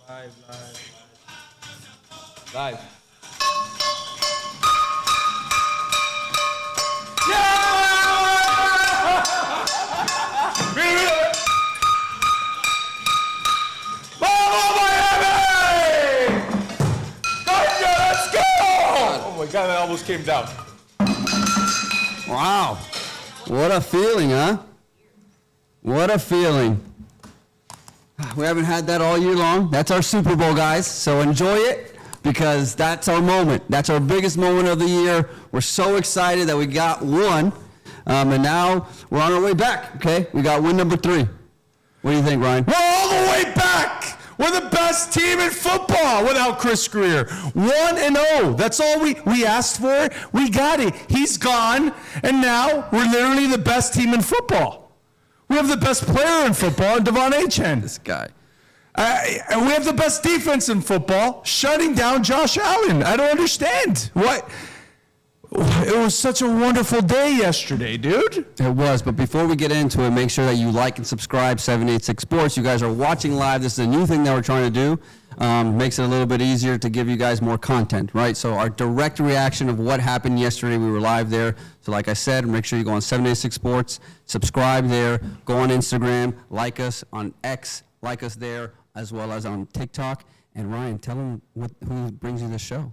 Live. Oh my God, that almost came down. Wow. What a feeling, huh? What a feeling. We haven't had that all year long. That's our Super Bowl, guys. So enjoy it because that's our moment. That's our biggest moment of the year. We're so excited that we got one. And now we're on our way back, okay? We got win number 3. What do you think, Ryan? We're all the way back. We're the best team in football without Chris Greer. 1-0. That's all we asked for. We got it. He's gone. And now we're literally the best team in football. We have the best player in football, Devon Achane. This guy. And we have the best defense in football, shutting down Josh Allen. I don't understand. What? It was such a wonderful day yesterday, dude. It was, but before we get into it, make sure that you like and subscribe 786 Sports. You guys are watching live. This is a new thing that we're trying to do. Makes it a little bit easier to give you guys more content, right? So our direct reaction of what happened yesterday, we were live there. So like I said, make sure you go on 786 Sports, subscribe there, go on Instagram, like us on X, like us there, as well as on TikTok. And Ryan, tell them who brings you the show.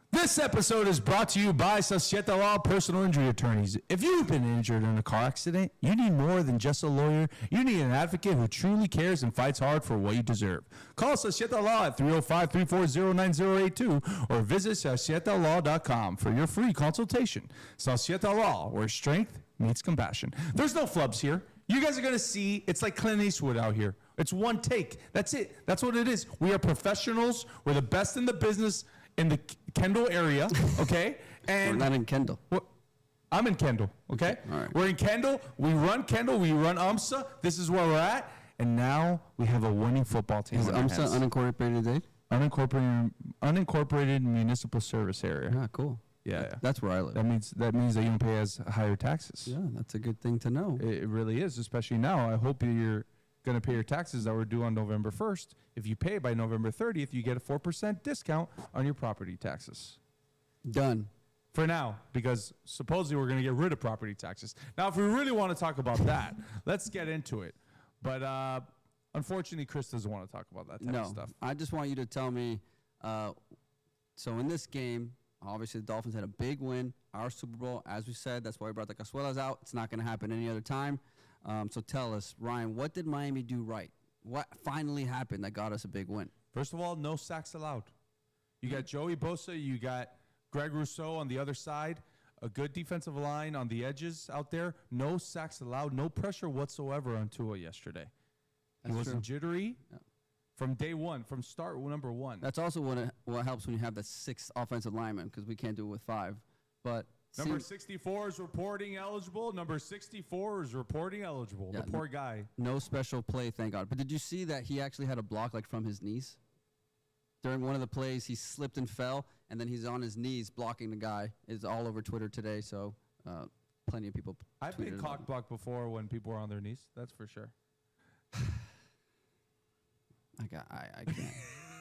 This episode is brought to you by Societe Law Personal Injury Attorneys. If you've been injured in a car accident, you need more than just a lawyer. You need an advocate who truly cares and fights hard for what you deserve. Call Societe Law at 305-340-9082 or visit societelaw.com for your free consultation. Societe Law, where strength meets compassion. There's no flubs here. You guys are going to see it's like Clint Eastwood out here. It's one take. That's it. That's what it is. We are professionals. We're the best in the business in the Kendall area, okay? And we're not in Kendall. I'm in Kendall, okay? All right. We're in Kendall. We run UMSA. This is where we're at. And now we have a winning football team. Is UMSA unincorporated aid? Unincorporated municipal service area. Ah, cool. Yeah. That's where I live. That means that you don't pay as higher taxes. Yeah, that's a good thing to know. It really is, especially now. I hope you're going to pay your taxes that were due on November 1st. If you pay by November 30th, you get a 4% discount on your property taxes. Done. For now, because supposedly we're going to get rid of property taxes. Now, if we really want to talk about that, let's get into it. But unfortunately, Chris doesn't want to talk about that type of stuff. I just want you to tell me, so in this game, obviously the Dolphins had a big win, our Super Bowl. As we said, that's why we brought the Cazuelas out. It's not going to happen any other time. So tell us, Ryan, what did Miami do right? What finally happened that got us a big win? First of all, no sacks allowed. You got Joey Bosa, you got Greg Rousseau on the other side, a good defensive line on the edges out there. No sacks allowed, no pressure whatsoever on Tua yesterday. He wasn't jittery from day one, from start number one. That's also what helps when you have the 6th offensive lineman, because we can't do it with 5. But Number 64 is reporting eligible. Number 64 is reporting eligible. Yeah, the poor guy. No special play, thank God. But did you see that he actually had a block like from his knees? During one of the plays, he slipped and fell, and then he's on his knees blocking the guy. It's all over Twitter today, so plenty of people I've been cock blocked before when people were on their knees. That's for sure. I can't.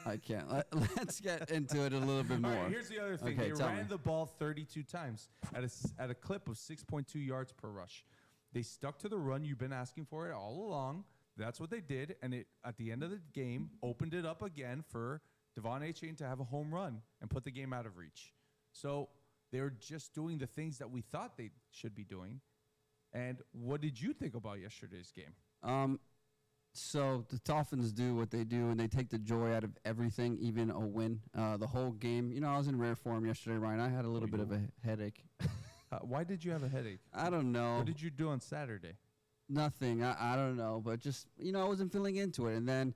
I can't. Let's get into it a little bit more. All right, here's the other thing. Okay, they ran the ball 32 times at a clip of 6.2 yards per rush. They stuck to the run. You've been asking for it all along. That's what they did. And it, at the end of the game, opened it up again for Devon Achane to have a home run and put the game out of reach. So they were just doing the things that we thought they should be doing. And what did you think about yesterday's game? So the Dolphins do what they do, and they take the joy out of everything, even a win. The whole game, I was in rare form yesterday, Ryan. I had a little bit of a headache. Why did you have a headache? I don't know. What did you do on Saturday? Nothing. I don't know. But just, I wasn't feeling into it. And then,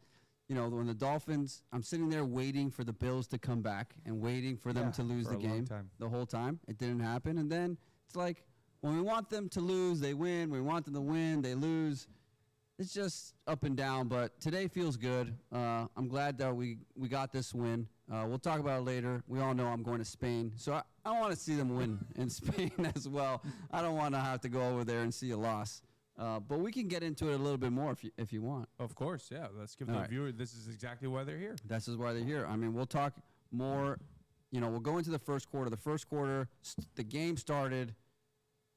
when the Dolphins, I'm sitting there waiting for the Bills to come back and waiting for them to lose the game the whole time. It didn't happen. And then it's like, when we want them to lose, they win. When we want them to win, they lose. It's just up and down, but today feels good. I'm glad that we got this win. We'll talk about it later. We all know I'm going to Spain, so I want to see them win in Spain as well. I don't want to have to go over there and see a loss. But we can get into it a little bit more if you want. Of course, yeah. Let's give the viewer. This is exactly why they're here. This is why they're here. I mean, we'll talk more. We'll go into the first quarter. The first quarter, the game started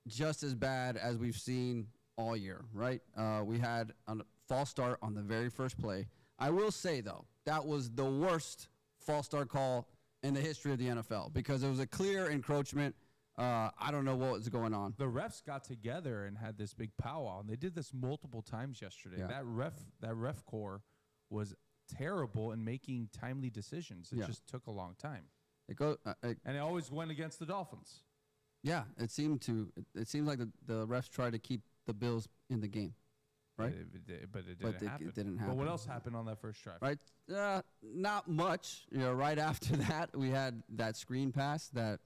just as bad as we've seen all year, right? We had a false start on the very first play. I will say, though, that was the worst false start call in the history of the NFL because it was a clear encroachment. I don't know what was going on. The refs got together and had this big powwow, and they did this multiple times yesterday. Yeah. That ref corps was terrible in making timely decisions. It just took a long time. And it always went against the Dolphins. Yeah, it seemed like the refs tried to keep the Bills in the game, right? But it didn't happen. It didn't happen. But what else happened on that first drive? Right, not much. Right after that, we had that screen pass that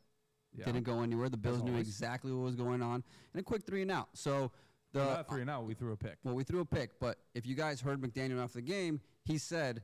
didn't go anywhere. The Bills knew exactly what was going on, and a quick 3-and-out. So not 3-and-out. We threw a pick. Well, we threw a pick, but if you guys heard McDaniel after the game, he said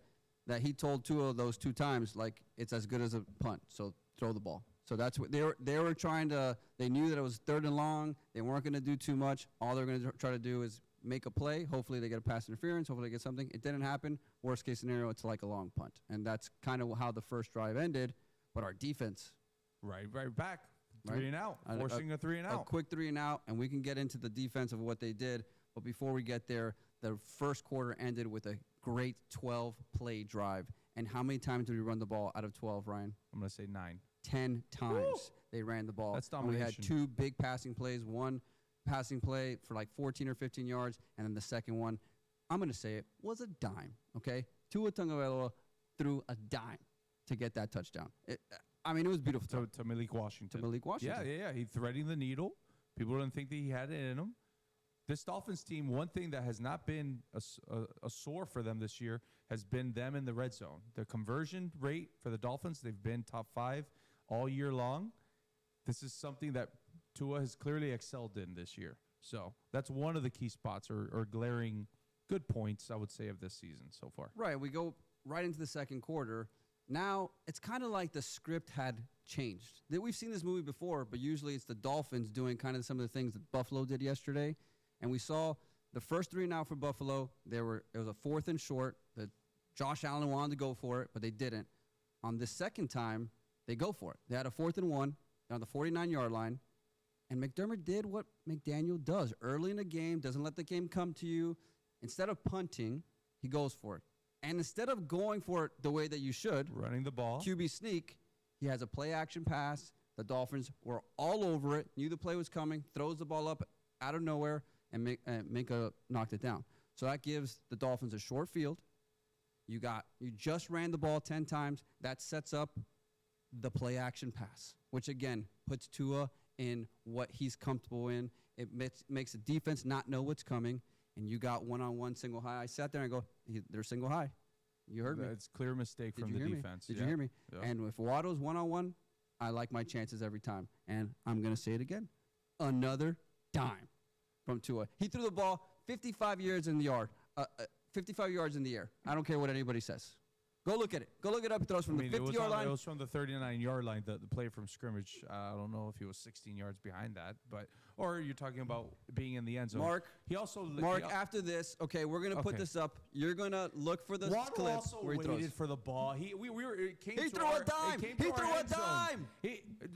that he told Tua those 2 times, like, it's as good as a punt, so throw the ball. So that's what they were trying to. They knew that it was 3rd and long. They weren't going to do too much. All they're going to try to do is make a play. Hopefully they get a pass interference. Hopefully they get something. It didn't happen. Worst case scenario, it's like a long punt, and that's kind of how the first drive ended. But our defense, right back, 3-and-out, forcing a 3-and-out, a quick 3-and-out, and we can get into the defense of what they did. But before we get there, the first quarter ended with a great 12-play drive. And how many times did we run the ball out of 12, Ryan? I'm going to say 9. 10 times they ran the ball. That's domination. And we had 2 big passing plays, one passing play for like 14 or 15 yards, and then the second one, I'm going to say it, was a dime, okay? Tua Tagovailoa threw a dime to get that touchdown. It was beautiful. To Malik Washington. Yeah. He threading the needle. People didn't think that he had it in him. This Dolphins team, one thing that has not been a sore for them this year has been them in the red zone. The conversion rate for the Dolphins, they've been top 5 all year long. This is something that Tua has clearly excelled in this year. So that's one of the key spots or glaring good points, I would say, of this season so far. Right. We go right into the second quarter. Now, it's kind of like the script had changed. We've seen this movie before, but usually it's the Dolphins doing kind of some of the things that Buffalo did yesterday. And we saw the first 3-and-out for Buffalo. It was a 4th and short. Josh Allen wanted to go for it, but they didn't. On the second time, they go for it. They had a 4th and 1 on the 49-yard line. And McDermott did what McDaniel does. Early in the game, doesn't let the game come to you. Instead of punting, he goes for it. And instead of going for it the way that you should, running the ball, QB sneak, he has a play-action pass. The Dolphins were all over it, knew the play was coming, throws the ball up out of nowhere, and Minka knocked it down. So that gives the Dolphins a short field. You just ran the ball 10 times. That sets up the play-action pass, which, again, puts Tua in what he's comfortable in. It makes the defense not know what's coming, and you got one-on-one single high. I sat there and go, they're single high. You heard me. It's clear mistake from the defense. Did you hear me? Yeah. And if Waddle's one-on-one, I like my chances every time. And I'm going to say it again. Another dime from Tua. He threw the ball 55 yards in the yard. 55 yards in the air. I don't care what anybody says. Go look at it. Go look it up. He throws from the 50-yard line. It was from the 39-yard line, the play from scrimmage. I don't know if he was 16 yards behind that, or you're talking about being in the end zone. Mark, after this, okay, we're going to put this up. You're going to look for the Waddle clip also where he throws. waited for the ball. He threw a dime. He threw a dime.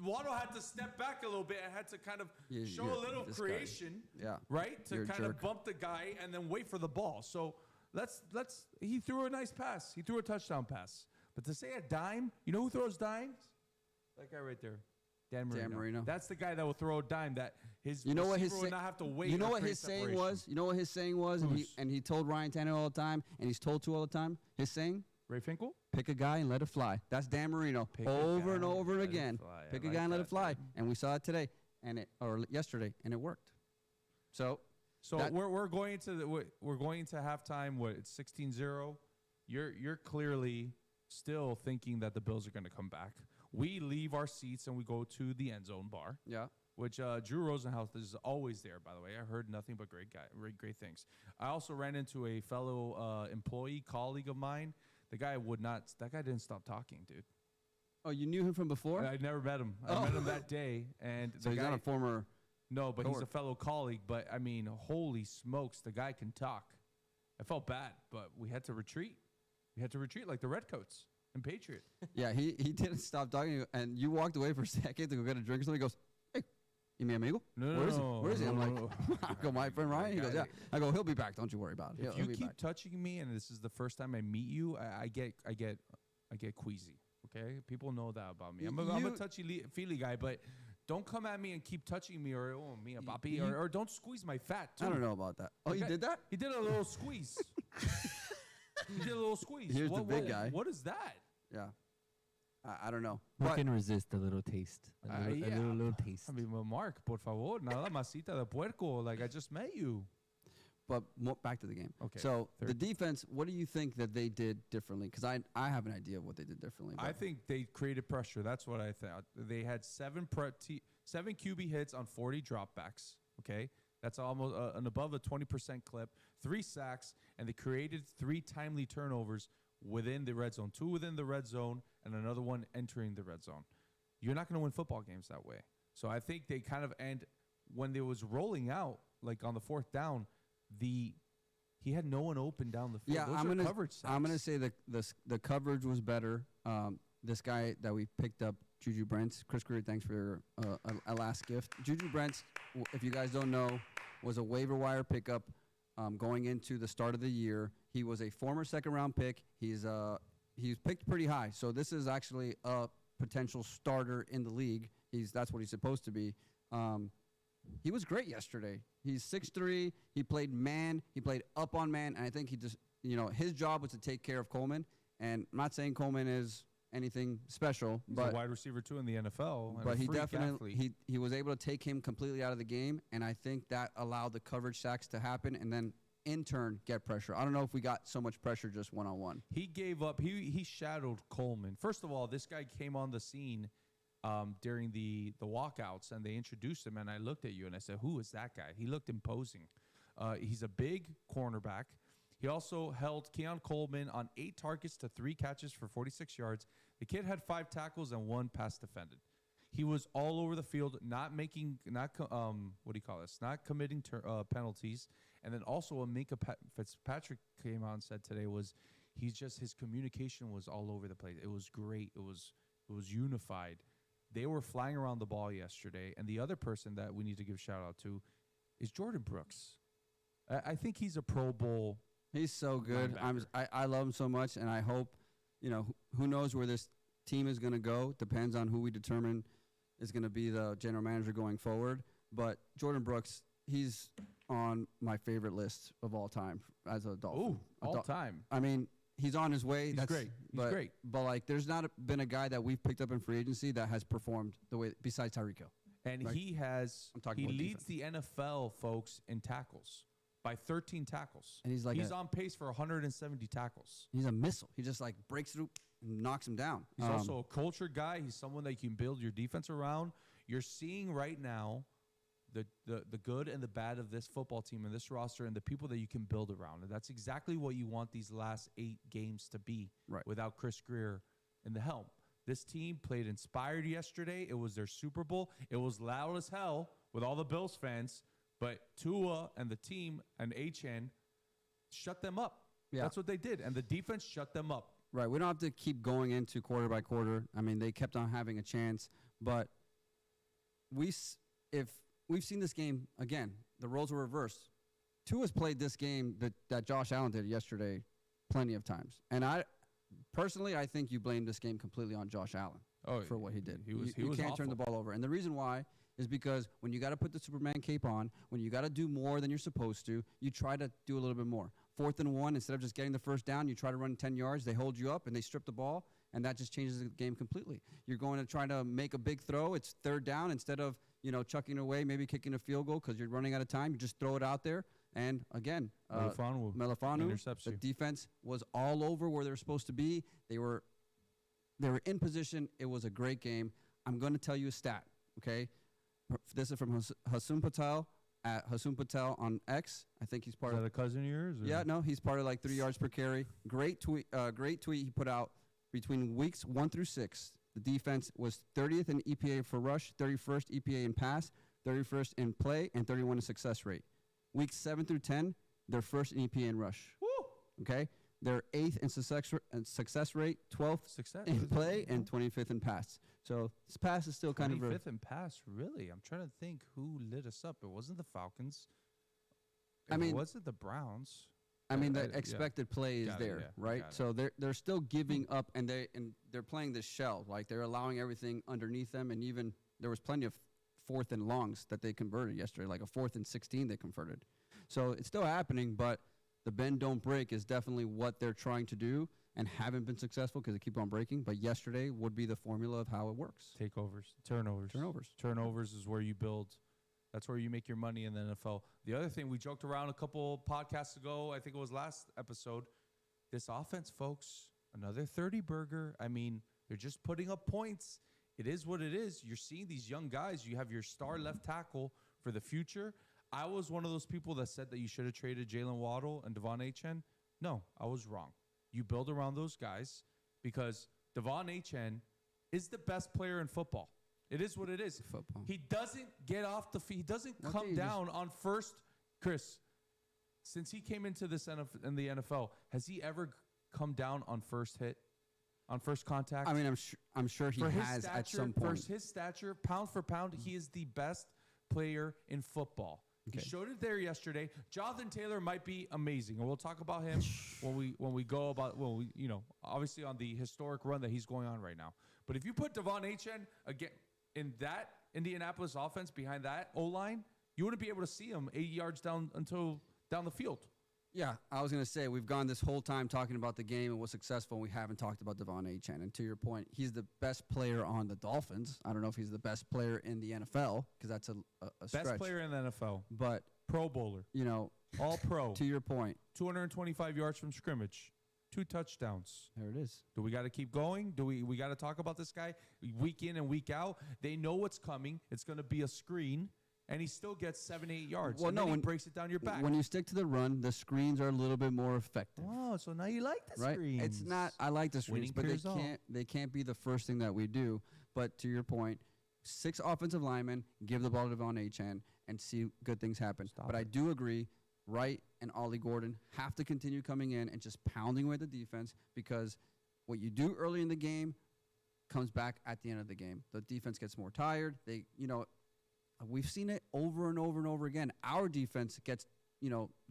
Waddle had to step back a little bit and had to kind of show a little creation, right, to kind of bump the guy and then wait for the ball. So he threw a nice pass. He threw a touchdown pass. But to say a dime, you know who throws dimes? That guy right there. Dan Marino. That's the guy that will throw a dime that his receiver would not have to wait. You know what his saying was? And he told Ryan Tannehill all the time, and he's told to all the time. His saying? Ray Finkel? Pick a guy and let it fly. That's Dan Marino. Over and over again. Pick a guy and let it fly. And we saw it today, or yesterday, and it worked. So we're going to halftime. What, it's 16-0. You're clearly still thinking that the Bills are going to come back. We leave our seats and we go to the end zone bar. Yeah. Which Drew Rosenhaus is always there, by the way. I heard nothing but great things. I also ran into a fellow employee, colleague of mine. That guy didn't stop talking, dude. Oh, you knew him from before? I never met him. I met him that day. And so he's not a former No, but he's a fellow colleague. But, I mean, holy smokes, the guy can talk. I felt bad, but we had to retreat. We had to retreat like the Redcoats and Patriot. Yeah, he didn't stop talking, and you walked away for a second to go get a drink or something. He goes, hey, you mi amigo? Where is he? I'm like, I go, my friend Ryan? He goes, yeah. I go, he'll be back. Don't you worry about it. If you keep touching me, and this is the first time I meet you, I get queasy. Okay, people know that about me. I'm a touchy-feely guy, but don't come at me and keep touching me or me a papi or don't squeeze my fat too. I don't know about that. Oh, you did that? He did a little squeeze. He did a little squeeze. Here's the big guy. What is that? Yeah. I don't know. Who can resist a little taste? A little taste. I mean, Mark, por favor, nada masita de puerco. Like, I just met you. But back to the game. Okay. So the defense, what do you think that they did differently? Because I have an idea of what they did differently. I think they created pressure. That's what I thought. They had seven QB hits on 40 dropbacks. Okay, that's almost an above a 20% clip. 3 sacks, and they created 3 timely turnovers within the red zone. 2 within the red zone, and another one entering the red zone. You're not going to win football games that way. So I think they kind of end when they was rolling out, like on the 4th down. He had no one open down the field. Yeah, I'm gonna say the coverage was better. This guy that we picked up, Juju Brents, Chris Greer, thanks for a last gift. Juju Brents, if you guys don't know, was a waiver wire pickup going into the start of the year. He was a former 2nd-round pick. He's picked pretty high, so this is actually a potential starter in the league. That's what he's supposed to be. He was great yesterday. He's 6'3". He played man. He played up on man. And I think he just, his job was to take care of Coleman. And I'm not saying Coleman is anything special. He's but a wide receiver, too, in the NFL. But he definitely, he was able to take him completely out of the game. And I think that allowed the coverage sacks to happen and then, in turn, get pressure. I don't know if we got so much pressure just one-on-one. He gave up. He shadowed Coleman. First of all, this guy came on the scene during the walkouts, and they introduced him, and I looked at you, and I said, who is that guy? He looked imposing. He's a big cornerback. He also held Keon Coleman on 8 targets to 3 catches for 46 yards. The kid had 5 tackles and 1 pass defended. He was all over the field, not committing penalties. And then also Minka Fitzpatrick came out and said today his communication was all over the place. It was great. It was unified. They were flying around the ball yesterday. And the other person that we need to give a shout out to is Jordan Brooks. I think he's a Pro Bowl. He's so good. I love him so much, and I hope, who knows where this team is going to go. Depends on who we determine is going to be the general manager going forward. But Jordan Brooks, he's on my favorite list of all time as a Dolphin. Ooh, all time. I mean, he's on his way. He's great. He's great. But, like, there's not been a guy that we've picked up in free agency that has performed the way, besides Tyreek Hill. And like, he leads the NFL, folks, in tackles by 13 tackles. And he's on pace for 170 tackles. He's a missile. He just, like, breaks through and knocks him down. He's also a culture guy. He's someone that you can build your defense around. You're seeing right now the good and the bad of this football team and this roster and the people that you can build around. And that's exactly what you want these last 8 games to be without Chris Greer in the helm. This team played inspired yesterday. It was their Super Bowl. It was loud as hell with all the Bills fans. But Tua and the team and Achane shut them up. Yeah. That's what they did. And the defense shut them up. Right. We don't have to keep going into quarter by quarter. I mean, they kept on having a chance. But if we've seen this game, again, the roles were reversed. Tua's played this game that Josh Allen did yesterday plenty of times. And I think you blame this game completely on Josh Allen for what he did. You can't turn the ball over. And the reason why is because when you got to put the Superman cape on, when you got to do more than you're supposed to, you try to do a little bit more. 4th and 1, instead of just getting the first down, you try to run 10 yards. They hold you up, and they strip the ball, and that just changes the game completely. You're going to try to make a big throw. It's 3rd down. Instead of chucking away, maybe kicking a field goal because you're running out of time, you just throw it out there. And, again, Melifanu, the defense was all over where they were supposed to be. They were in position. It was a great game. I'm going to tell you a stat, okay? This is from Hassan Patel at Hassan Patel on X. I think he's part of a cousin of yours? Or? Yeah, no, he's part of like 3 yards per carry. Great tweet he put out between weeks 1 through 6. The defense was 30th in EPA for rush, 31st EPA in pass, 31st in play, and 31 in success rate. Weeks 7 through 10, they're first in EPA and rush. Woo! Okay? They're 8th in success rate, 12th in play, and 25th in pass. So this pass is still kind of 25th in pass, really? I'm trying to think who lit us up. It wasn't the Falcons. It wasn't the Browns. I mean, the expected play is there, right? So they're still giving up, and they're playing this shell. Like, they're allowing everything underneath them, and even there was plenty of 4th and longs that they converted yesterday, like a 4th and 16 they converted. So it's still happening, but the bend, don't break is definitely what they're trying to do and haven't been successful because they keep on breaking. But yesterday would be the formula of how it works. Takeovers, turnovers is where you build. That's where you make your money in the NFL. The other thing, we joked around a couple podcasts ago, I think it was last episode, this offense, folks, another 30-burger. I mean, they're just putting up points. It is what it is. You're seeing these young guys. You have your star left tackle for the future. I was one of those people that said that you should have traded Jaylen Waddle and Devon Achane. No, I was wrong. You build around those guys because Devon Achane is the best player in football. It is what it is. Football. He doesn't get off the field. He doesn't come down on first. Chris, since he came into this in the NFL, has he ever come down on first hit, on first contact? I mean, I'm sure he has at some point. For his stature, pound for pound, he is the best player in football. Okay. He showed it there yesterday. Jonathan Taylor might be amazing, and we'll talk about him when we go about obviously on the historic run that he's going on right now. But if you put Devon Achane again in that Indianapolis offense behind that O-line, you wouldn't be able to see him 80 yards down the field. Yeah, I was going to say, we've gone this whole time talking about the game and was successful, and we haven't talked about Devon Achane. And to your point, he's the best player on the Dolphins. I don't know if he's the best player in the NFL, because that's a stretch. Best player in the NFL. But Pro Bowler. All pro. To your point. 225 yards from scrimmage. 2 touchdowns. There it is. Do we got to keep going? Do we got to talk about this guy week in and week out? They know what's coming. It's going to be a screen. And he still gets 7-8 yards. Well, he breaks it down your back. When you stick to the run, the screens are a little bit more effective. Oh, so now you like the screens. It's not. I like the screens, but they can't be the first thing that we do. But to your point, 6 offensive linemen, give the ball to Devon Achane, and see good things happen. But I do agree, Wright and Ollie Gordon have to continue coming in and just pounding away the defense, because what you do early in the game comes back at the end of the game. The defense gets more tired. We've seen it over and over and over again. Our defense gets,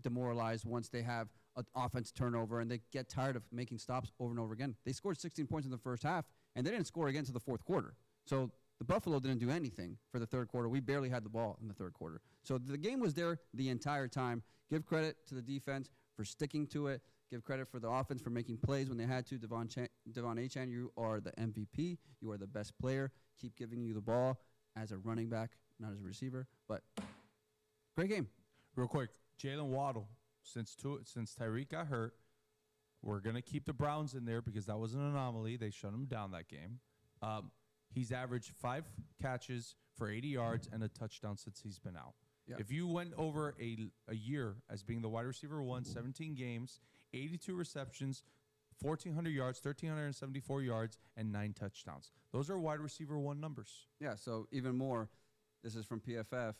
demoralized once they have an offense turnover, and they get tired of making stops over and over again. They scored 16 points in the first half, and they didn't score again to the fourth quarter. So the Buffalo didn't do anything for the third quarter. We barely had the ball in the third quarter. So the game was there the entire time. Give credit to the defense for sticking to it. Give credit for the offense for making plays when they had to. Devon Achane, you are the MVP. You are the best player. Keep giving you the ball as a running back, not as a receiver. But great game. Real quick, Jaylen Waddle, since Tyreek got hurt, we're going to keep the Browns in there because that was an anomaly. They shut him down that game. He's averaged 5 catches for 80 yards and a touchdown since he's been out. Yep. If you went over a year as being the wide receiver 1, 17 games, 82 receptions, 1,400 yards, 1,374 yards, and 9 touchdowns. Those are wide receiver 1 numbers. Yeah, so even more, this is from PFF.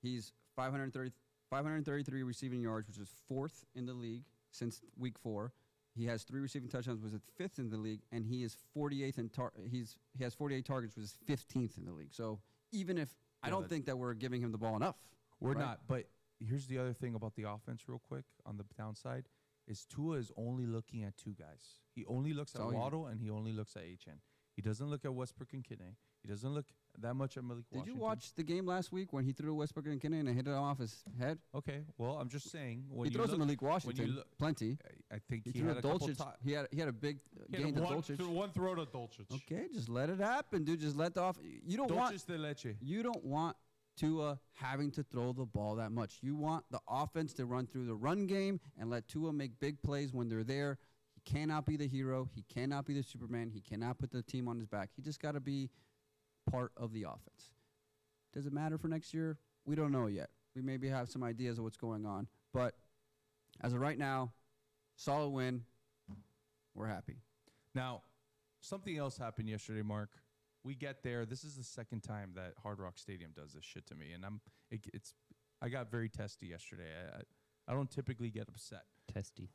He's 533 receiving yards, which is 4th in the league since week 4. He has 3 receiving touchdowns, which is 5th in the league, and he is 48th in he has 48 targets, which is 15th in the league. So even if I don't think that we're giving him the ball enough. We're not, but here's the other thing about the offense real quick on the downside is Tua is only looking at 2 guys. He only looks at Waddle and he only looks at Achane. He doesn't look at Westbrook and Kinney. He doesn't look that much at Malik Washington. Did you watch the game last week when he threw Westbrook and Kinney and hit it off his head? Okay, well, I'm just saying. When he throws to Malik Washington plenty. I think he had a couple he had a big gain to Dolchich. One throw to Dolchich. Okay, just let it happen, dude. Just let the off. You don't want Tua having to throw the ball that much. You want the offense to run through the run game and let Tua make big plays when they're there. He cannot be the hero. He cannot be the Superman. He cannot put the team on his back. He just got to be part of the offense. Does it matter for next year? We don't know yet. We maybe have some ideas of what's going on. But as of right now, solid win. We're happy. Now, something else happened yesterday, Mark. we get there. This is the second time that Hard Rock Stadium does this shit to me, and I got very testy yesterday. I don't typically get upset. Testy.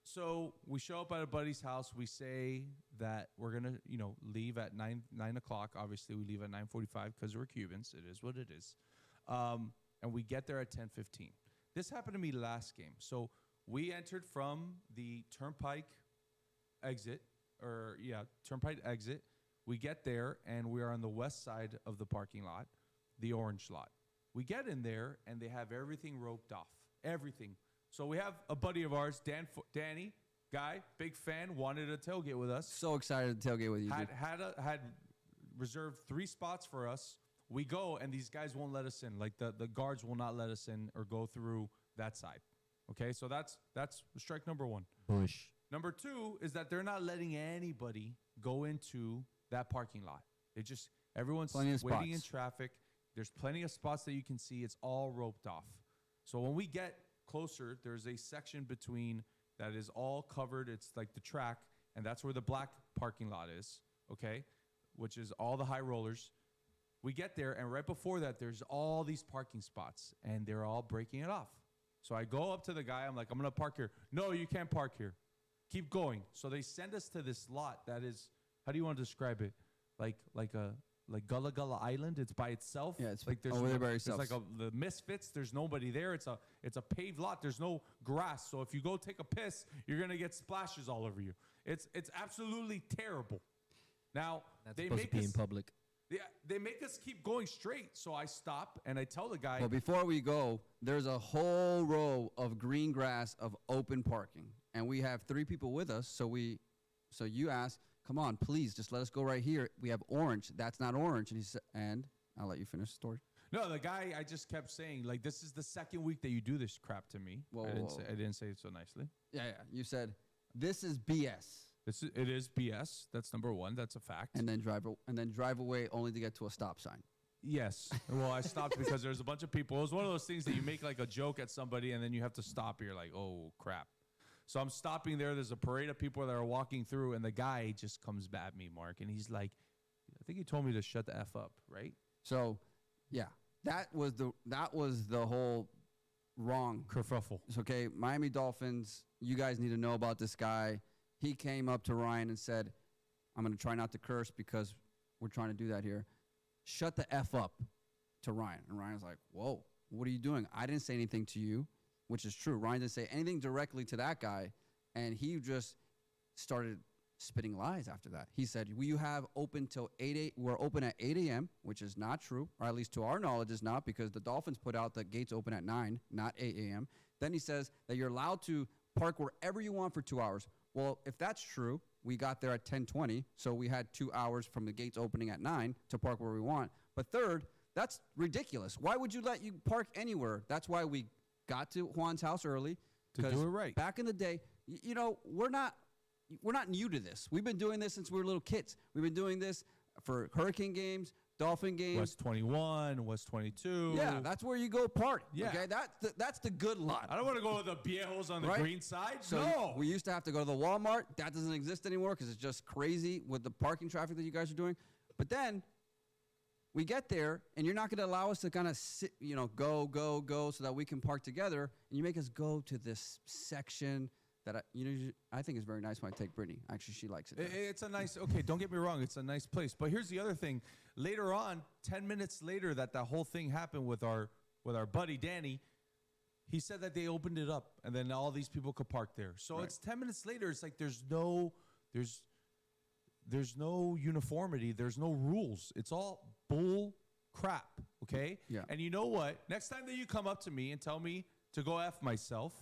So we show up at a buddy's house. We say that we're gonna, leave at 9 o'clock. Obviously, we leave at 9:45 because we're Cubans. It is what it is. And we get there at 10:15. This happened to me last game. So we entered from the Turnpike exit, Turnpike exit. We get there, and we are on the west side of the parking lot, the orange lot. We get in there, and they have everything roped off. Everything. So we have a buddy of ours, Danny, guy, big fan, wanted to tailgate with us. So excited to tailgate with you. Had reserved 3 spots for us. We go, and these guys won't let us in. Like, the guards will not let us in or go through that side. Okay, so that's strike number 1. Bush. Number 2 is that they're not letting anybody go into that parking lot. Everyone's waiting in traffic. There's plenty of spots that you can see. It's all roped off. So when we get closer, there's a section between that is all covered. It's like the track, and that's where the black parking lot is, okay, which is all the high rollers. We get there, and right before that, there's all these parking spots, and they're all breaking it off. So I go up to the guy. I'm like, I'm going to park here. No, you can't park here. Keep going. So they send us to this lot that is, how do you want to describe it? Like Gullah Gullah Island. It's by itself. Yeah, it's like over there by yourself. There's like the misfits. There's nobody there. It's a paved lot. There's no grass. So if you go take a piss, you're gonna get splashes all over you. It's absolutely terrible. Now they make us in public. Yeah, they make us keep going straight. So I stop and I tell the guy. Well, before we go, there's a whole row of green grass of open parking, and we have 3 people with us. So you ask, come on, please, just let us go right here. We have orange. That's not orange. And he said, and I'll let you finish the story. No, the guy, I just kept saying, like, this is the second week that you do this crap to me. I didn't say it so nicely. Yeah. You said, this is BS. It is BS. That's number 1. That's a fact. And then drive away only to get to a stop sign. Yes. Well, I stopped because there's a bunch of people. It was one of those things that you make like a joke at somebody and then you have to stop. You're like, oh, crap. So I'm stopping there. There's a parade of people that are walking through, and the guy just comes at me, Mark, and he's like, I think he told me to shut the F up, right? So, yeah, that was the whole wrong kerfuffle. It's okay. Miami Dolphins, you guys need to know about this guy. He came up to Ryan and said, I'm going to try not to curse because we're trying to do that here. Shut the F up to Ryan. And Ryan's like, whoa, what are you doing? I didn't say anything to you, which is true. Ryan didn't say anything directly to that guy, and he just started spitting lies after that. He said, you have open till 8 a.m. We're open at 8 a.m., which is not true, or at least to our knowledge is not, because the Dolphins put out the gates open at 9, not 8 a.m. Then he says that you're allowed to park wherever you want for 2 hours. Well, if that's true, we got there at 10:20, so we had 2 hours from the gates opening at 9 to park where we want. But third, that's ridiculous. Why would you let you park anywhere? That's why we got to Juan's house early. To do it right. Back in the day, we're not new to this. We've been doing this since we were little kids. We've been doing this for Hurricane games, Dolphin games. West 21, West 22. Yeah, that's where you go party. Yeah. Okay, that's the good lot. I don't want to go to the viejos on the green side. So no. We used to have to go to the Walmart. That doesn't exist anymore because it's just crazy with the parking traffic that you guys are doing. But then we get there, and you're not going to allow us to kind of sit, go so that we can park together. And you make us go to this section that I think is very nice when I take Brittany. Actually, she likes it. It's a nice, okay, don't get me wrong, it's a nice place. But here's the other thing. Later on, 10 minutes later that whole thing happened with our buddy Danny, he said that they opened it up and then all these people could park there. So Right. It's 10 minutes later, it's like there's no uniformity, there's no rules. It's all bull crap, okay? Yeah. And you know what? Next time that you come up to me and tell me to go F myself,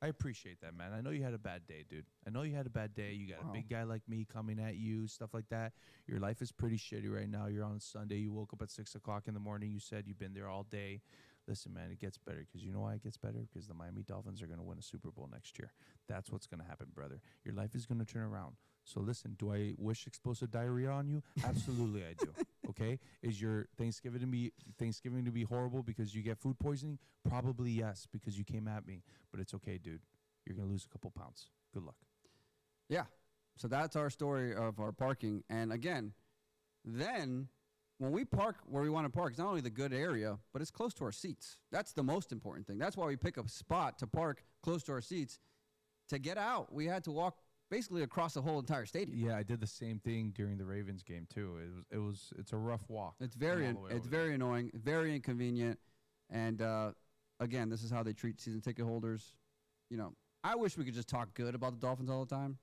I appreciate that, man. I know you had a bad day, dude. I know you had a bad day. You got a big guy like me coming at you, stuff like that. Your life is pretty shitty right now. You're on Sunday. You woke up at 6 o'clock in the morning. You said you've been there all day. Listen, man, it gets better because you know why it gets better? Because the Miami Dolphins are going to win a Super Bowl next year. That's what's going to happen, brother. Your life is going to turn around. So listen, do I wish explosive diarrhea on you? Absolutely, I do. Okay? Is your Thanksgiving to be horrible because you get food poisoning? Probably yes, because you came at me. But it's okay, dude. You're going to lose a couple pounds. Good luck. Yeah. So that's our story of our parking. And again, then when we park where we want to park, it's not only the good area, but it's close to our seats. That's the most important thing. That's why we pick a spot to park close to our seats. To get out, we had to walk basically across the whole entire stadium. Yeah, I did the same thing during the Ravens game too. It's a rough walk. It's very annoying, very inconvenient, and again, this is how they treat season ticket holders. You know, I wish we could just talk good about the Dolphins all the time,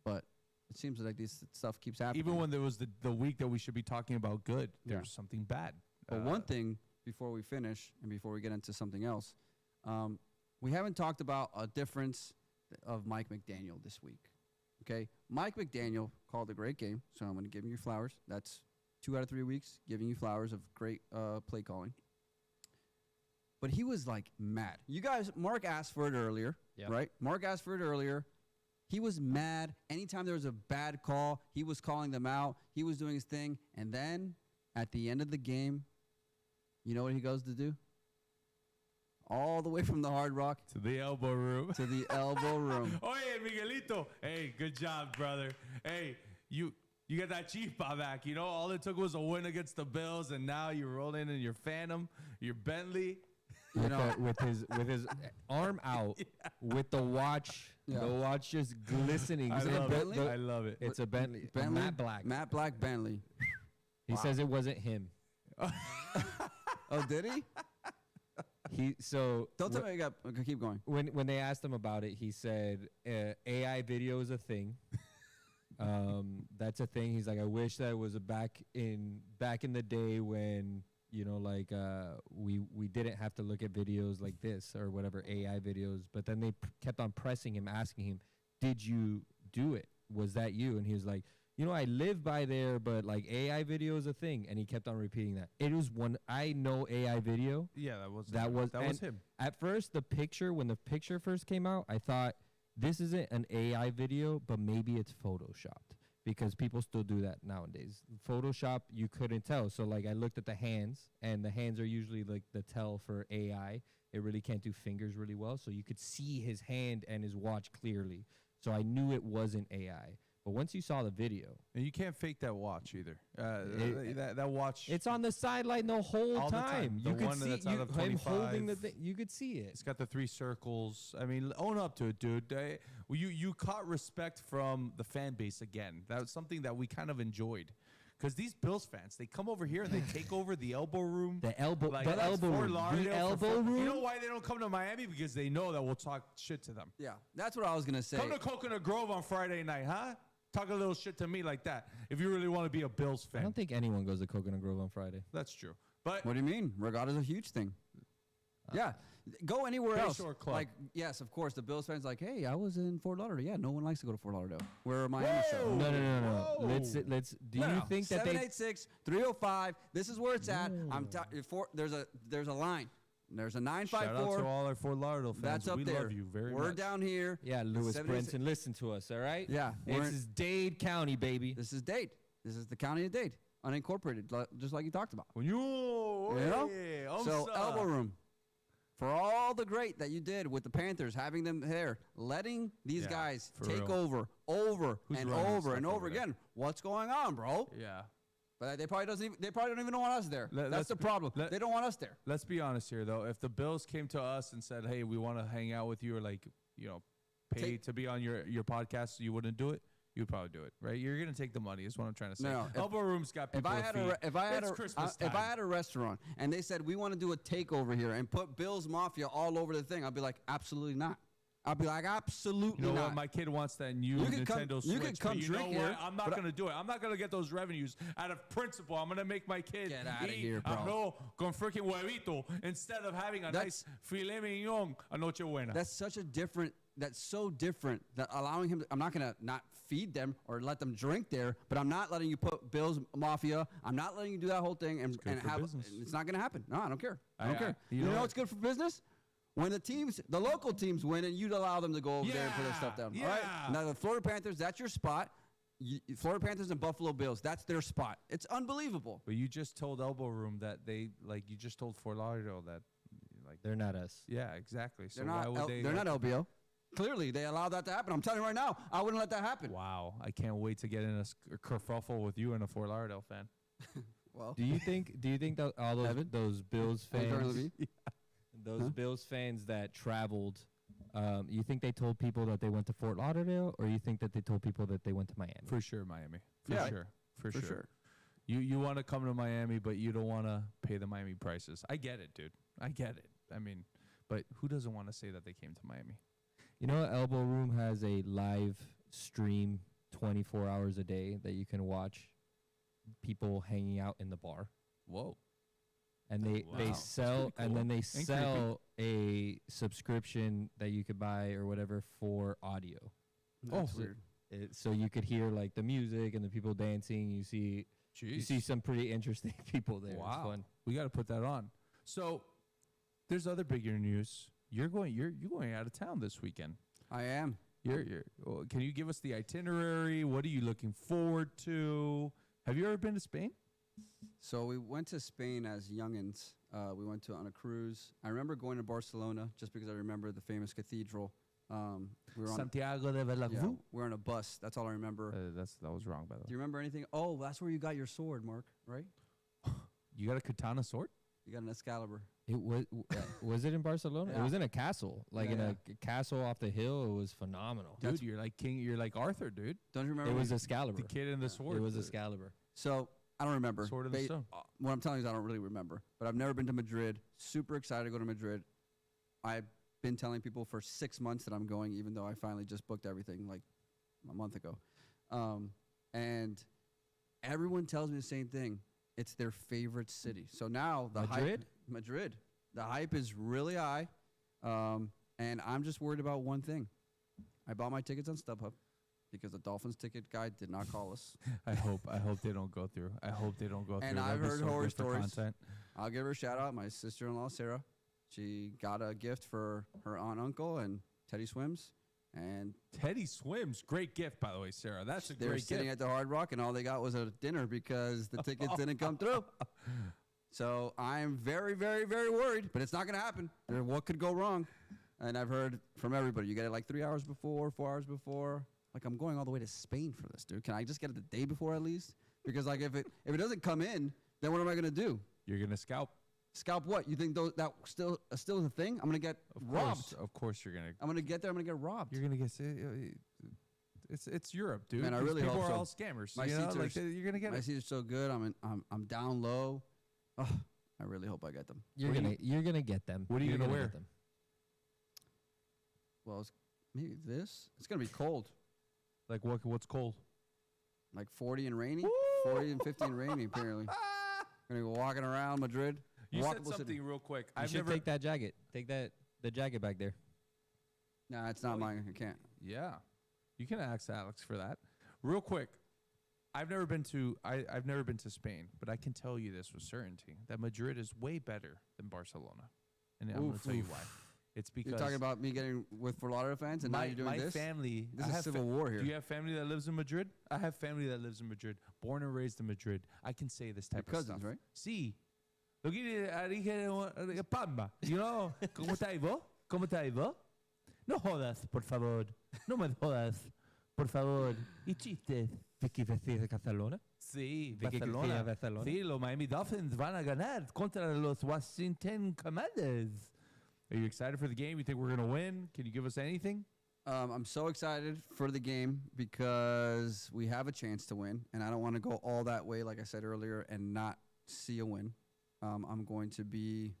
but it seems like this stuff keeps happening. Even when there was the week that we should be talking about good, there's something bad. But one thing before we finish and before we get into something else, we haven't talked about a difference of Mike McDaniel this week. Okay, Mike McDaniel called a great game, so I'm going to give him your flowers. That's 2 out of 3 weeks giving you flowers of great play calling. But he was like mad. You guys, Mark asked for it earlier, right? Mark asked for it earlier. He was mad. Anytime there was a bad call, he was calling them out. He was doing his thing. And then at the end of the game, you know what he goes to do? All the way from the Hard Rock to the elbow room. To the elbow room. Oye, Miguelito. Hey, good job, brother. Hey, you got that chispa back. You know, all it took was a win against the Bills, and now you're rolling in your Phantom, your Bentley. You know, with his arm out, with the watch, the watch just glistening. I love it. It's a Bentley. Bentley? Matte black. Matte black Bentley. He says it wasn't him. Oh, did he? Don't tell me you got. Okay, keep going. When they asked him about it, he said AI video is a thing. That's a thing. He's like, I wish that it was back in the day when, you know, like we didn't have to look at videos like this or whatever, AI videos. But then they kept on pressing him, asking him, did you do it? Was that you? And he was like, you know, I live by there, but like AI video is a thing. And he kept on repeating that. It was I know AI video. Yeah, that was him. At first, when the picture first came out, I thought this isn't an AI video, but maybe it's photoshopped, because people still do that nowadays. Photoshop, you couldn't tell. So like I looked at the hands, and the hands are usually like the tell for AI. It really can't do fingers really well. So you could see his hand and his watch clearly. So I knew it wasn't AI. But once you saw the video, and you can't fake that watch either. That watch, it's on the sideline the whole time. You could see him holding the thing. You could see it. It's got the 3 circles. I mean, own up to it, dude. You caught respect from the fan base again. That was something that we kind of enjoyed. Because these Bills fans, they come over here and they take over the elbow room. The elbow room. The elbow room. You know why they don't come to Miami? Because they know that we'll talk shit to them. Yeah, that's what I was going to say. Come to Coconut Grove on Friday night, huh? Talk a little shit to me like that if you really want to be a Bills fan. I don't think anyone goes to Coconut Grove on Friday. That's true. But what do you mean? Regatta's a huge thing. Yeah. Go anywhere else. Like, yes, of course, the Bills fans like, hey, I was in Fort Lauderdale. Yeah, no one likes to go to Fort Lauderdale. We're a Miami show. No. Let's. Do you think that 786-305. This is where it's at. There's a line. There's a 954. Shout out to all our Fort Lauderdale fans. That's up we there. Love you very We're much. down here. Yeah, Lewis Brenton, listen to us, all right? Yeah. This is Dade County, baby. This is Dade. This is the county of Dade, unincorporated, just like you talked about. So elbow room. For all the great that you did with the Panthers, having them there, letting these guys take over and over again. What's going on, bro? Yeah. But they probably don't even want us there. That's the problem. They don't want us there. Let's be honest here, though. If the Bills came to us and said, "Hey, we want to hang out with you," or like, you know, pay to be on your podcast, you wouldn't do it. You'd probably do it, right? You're gonna take the money. Is what I'm trying to say. No, elbow room's got people. If I had a restaurant and they said we want to do a takeover here and put Bills Mafia all over the thing, I'd be like, absolutely not. I'll be like, absolutely not. You know what? My kid wants that new Nintendo Switch. You can come drink here. I'm not going to do it. I'm not going to get those revenues out of principle. I'm going to make my kid get out of eat here, bro. arroz con freaking huevito instead of having a nice filet mignon a noche buena. That's so different that allowing him to, I'm not going to not feed them or let them drink there, but I'm not letting you put Bills Mafia. I'm not letting you do that whole thing and have business. It's not going to happen. No, I don't care. I don't care. You know what's good for business? When the local teams win, and you'd allow them to go over there and put their stuff down. All right? Now, the Florida Panthers, that's your spot. Florida Panthers and Buffalo Bills, that's their spot. It's unbelievable. But you just told Elbow Room that you just told Fort Lauderdale that, they're not us. Yeah, exactly. So they're not why would they? They're not LBO. Clearly, they allowed that to happen. I'm telling you right now, I wouldn't let that happen. Wow. I can't wait to get in a kerfuffle with you and a Fort Lauderdale fan. Well, Do you think that all those Bills fans, those Bills fans that traveled, you think they told people that they went to Fort Lauderdale, or you think that they told people that they went to Miami? For sure, Miami. For for sure. sure. You want to come to Miami, but you don't want to pay the Miami prices. I get it, dude. I get it. I mean, but who doesn't want to say that they came to Miami? You know, Elbow Room has a live stream 24 hours a day that you can watch people hanging out in the bar. Whoa. And they sell cool. and then they And sell a subscription that you could buy or whatever for audio. That's Oh, weird. So you could hear like the music and the people dancing. You see some pretty interesting people there. Wow. It's fun. We got to put that on. So there's other bigger news. You're going out of town this weekend. I am. Can you give us the itinerary? What are you looking forward to? Have you ever been to Spain? So we went to Spain as youngins. We went on a cruise. I remember going to Barcelona just because I remember the famous cathedral. We were on, Santiago de yeah, Bernabéu. we were on a bus. That's all I remember. That was wrong, by the Do way. you remember anything? Oh, that's where you got your sword, Mark, right? You got a katana sword? You got an Excalibur. It was it in Barcelona? Yeah. It was in a castle, like Yeah, in a castle off the hill. It was phenomenal. Dude, you're like king. You're like Arthur, dude. Don't you remember? It was Excalibur. The kid in the sword. It was Excalibur. So I don't remember. Sword in the stone. What I'm telling you is I don't really remember. But I've never been to Madrid. Super excited to go to Madrid. I've been telling people for 6 months that I'm going, even though I finally just booked everything like a month ago. And everyone tells me the same thing. It's their favorite city. So now the Madrid. The hype is really high. And I'm just worried about one thing. I bought my tickets on StubHub because the Dolphins ticket guy did not call us. I hope they don't go through. I hope they don't go through. And I've That'd be heard so horror good for stories. content. I'll give her a shout out. My sister-in-law, Sarah. She got a gift for her aunt, uncle, and Teddy Swims. And Teddy Swims, great gift, by the way, Sarah. That's a they were great sitting gift. at the Hard Rock, and all they got was a dinner because the tickets didn't come through. So I'm very, very, very worried, but it's not going to happen. What could go wrong? And I've heard from everybody, you get it like 3 hours before, 4 hours before. Like, I'm going all the way to Spain for this, dude. Can I just get it the day before at least? Because like if it doesn't come in, then what am I going to do? You're gonna scalp. Scalp what? You think that still is a thing? I'm going to get robbed. Of course, you're gonna. I'm going to get there. I'm going to get robbed. You're gonna get. It's Europe, dude. Man, I 'cause really people hope are so. all scammers. My you know? seats are Like, you're gonna get My it. seats are so good. I'm down low. Oh, I really hope I get them. You're gonna get them. What are you You're gonna wear? get them. Well, maybe this. It's gonna be cold, Like what's cold? like 40 and rainy. 40 and 50 and rainy. Apparently, gonna be walking around Madrid. You said Walkable something city. real quick. You should take that jacket. Take the jacket back there. Nah, it's not mine. I can't. Yeah, you can ask Alex for that. Real quick, I've never been to Spain, but I can tell you this with certainty that Madrid is way better than Barcelona, and I'm going to tell you why. It's because You're talking about me getting with Fort Lauderdale fans, and now you're doing my this. family. This I is have civil war here. Do you have family that lives in Madrid? I have family that lives in Madrid, born and raised in Madrid. I can say this type Your of cousins, stuff. right? Sí. Lo que dije Pamba. You know, ¿cómo está Ivo? ¿Cómo está Ivo? No jodas, por favor. No me jodas, por favor. Y chistes. Vicky Vecina de Barcelona. Sí, Vicky Barcelona. Cristina Barcelona. Sí, los Miami Dolphins van a ganar contra los Washington Commanders. Are you excited for the game? You think we're going to win? Can you give us anything? I'm so excited for the game because we have a chance to win, and I don't want to go all that way, like I said earlier, and not see a win. I'm going to be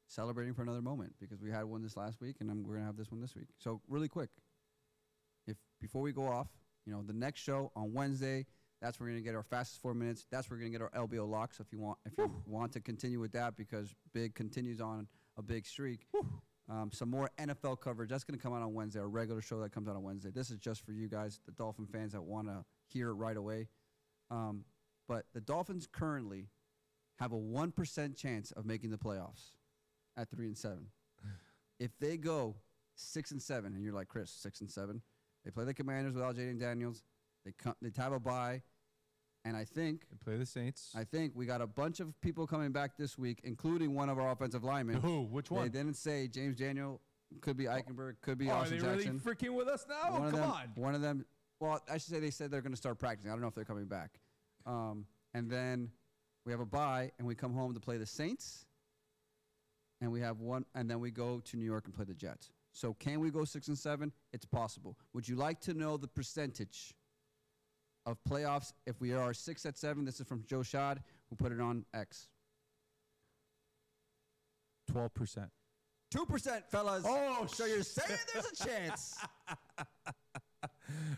celebrating for another moment because we had one this last week, and we're going to have this one this week. So really quick, before we go off, the next show on Wednesday, that's where we're going to get our fastest 4 minutes. That's where we're going to get our LBO locks if you want to continue with that because Big continues on a big streak. Some more NFL coverage. That's going to come out on Wednesday, our regular show that comes out on Wednesday. This is just for you guys, the Dolphin fans that want to hear it right away. But the Dolphins currently have a 1% chance of making the playoffs at 3-7. If they go 6-7, and you're like, Chris, 6-7, they play the Commanders without Jaylen Daniels. They have a bye. And I think Play the Saints. we got a bunch of people coming back this week, including one of our offensive linemen. Who? Which one? They didn't say James Daniel Could be Eichenberg. Could be Are Austin they really Jackson. freaking with us now? Come on. One of them. Well, I should say they said they're going to start practicing. I don't know if they're coming back. And then we have a bye, and we come home to play the Saints. And we have one, and then we go to New York and play the Jets. So can we go 6-7? It's possible. Would you like to know the percentage of playoffs if we are 6-7? This is from Joe Schad, who put it on X. 12%. 2%, fellas. Oh, so you're saying there's a chance?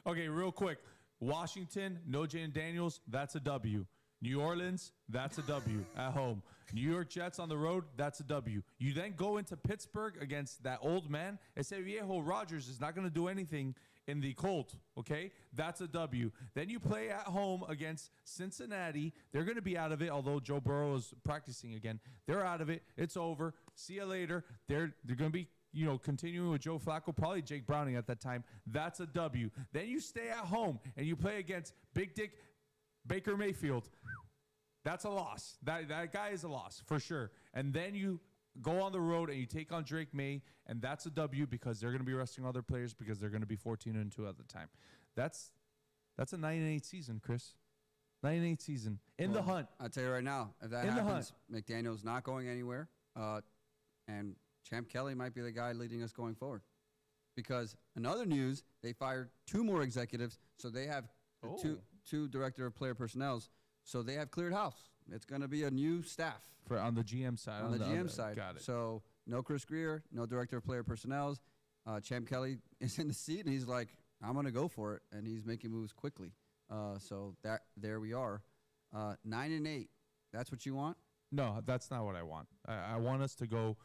Okay, real quick. Washington, no Jaylen Daniels, that's a W. New Orleans, that's a W at home. New York Jets on the road, that's a W. You then go into Pittsburgh against that old man. Ese viejo Rodgers is not going to do anything in the cold, okay? That's a W. Then you play at home against Cincinnati. They're going to be out of it, although Joe Burrow is practicing again. They're out of it. It's over. See you later. They're going to be, continuing with Joe Flacco, probably Jake Browning at that time. That's a W. Then you stay at home and you play against Big Dick Baker Mayfield. That's a loss. That guy is a loss for sure. And then you go on the road and you take on Drake May, and that's a W because they're going to be resting other players because they're going to be 14-2 at the time. That's a 9-8 season, Chris. 9-8 season in the hunt. I'll tell you right now, if that happens, McDaniel's not going anywhere, and Champ Kelly might be the guy leading us going forward. Because in other news, they fired 2 more executives, so they have two director of player personnels. So they have cleared house. It's going to be a new staff. On the GM side. On the GM side. Got it. So no Chris Greer, no director of player personnel. Champ Kelly is in the seat, and he's like, I'm going to go for it. And he's making moves quickly. So there we are. 9-8. That's what you want? No, that's not what I want. I want us to go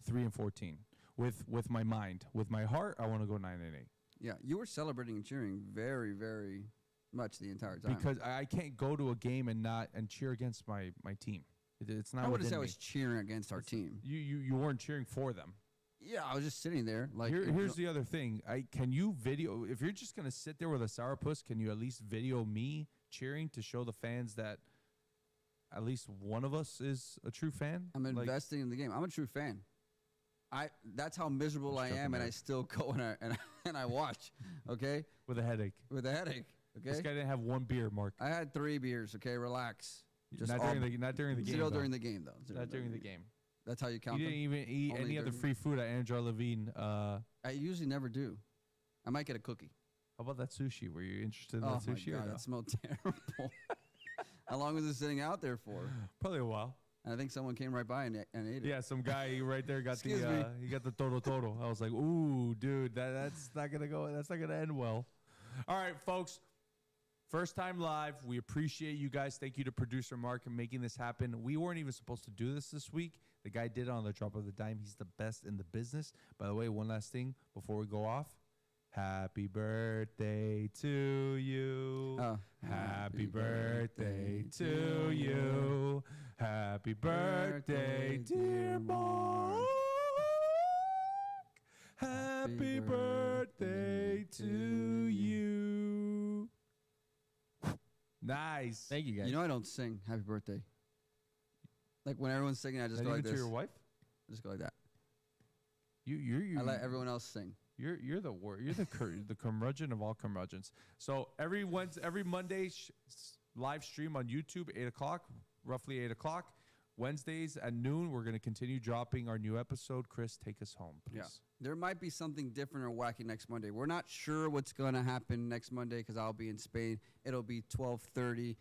3-14 with my mind. With my heart, I want to go 9-8. Yeah, you were celebrating and cheering very, very much the entire time. Because I can't go to a game and cheer against my team. It's not. I wouldn't say I me. was cheering against our team. You weren't cheering for them. Yeah, I was just sitting there. Like here's the other thing. Can you video? If you're just gonna sit there with a sourpuss, can you at least video me cheering to show the fans that at least one of us is a true fan? I'm investing in the game. I'm a true fan. That's how miserable I am, and I still go and I watch. Okay. With a headache. Okay. This guy didn't have 1 beer, Mark. I had 3 beers. Okay, relax. Not during the game. Zero during the game, though. Not during the game. That's how you count. You didn't even eat any other free food at Andrew Levine. I usually never do. I might get a cookie. How about that sushi? Were you interested in that sushi? Oh my God, that smelled terrible. How long was it sitting out there for? Probably a while. And I think someone came right by and ate it. Yeah, some guy right there got he got the Toro. I was like, ooh, dude, that's not gonna go. That's not gonna end well. All right, folks. First time live. We appreciate you guys. Thank you to producer Mark for making this happen. We weren't even supposed to do this week. The guy did it on the drop of the dime. He's the best in the business. By the way, one last thing before we go off. Happy birthday to you. Oh. Happy birthday to you. Happy birthday, dear Mark. Happy birthday to you. Nice. Thank you, guys. You know I don't sing happy birthday. Like when everyone's singing, I just go like this. To your wife? I just go like that. You I let everyone else sing. You're the You're the curmudgeon of all curmudgeons. So every Monday live stream on YouTube 8 o'clock, roughly 8 o'clock. Wednesdays at noon, we're going to continue dropping our new episode. Chris, take us home, please. Yeah. There might be something different or wacky next Monday. We're not sure what's going to happen next Monday because I'll be in Spain. It'll be 12:30.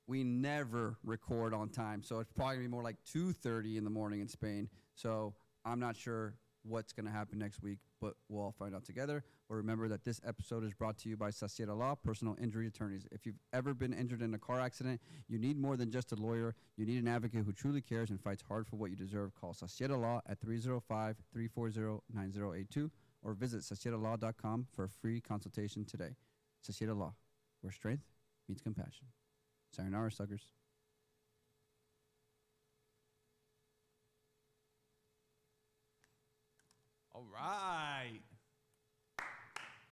We never record on time, so it's probably going to be more like 2:30 in the morning in Spain. So I'm not sure what's going to happen next week, but we'll all find out together. But remember that this episode is brought to you by Sacieta Law, personal injury attorneys. If you've ever been injured in a car accident, you need more than just a lawyer. You need an advocate who truly cares and fights hard for what you deserve. Call Sacieta Law at 305-340-9082 or visit sacietalaw.com for a free consultation today. Sacieta Law, where strength meets compassion. Sayonara, suckers. All right.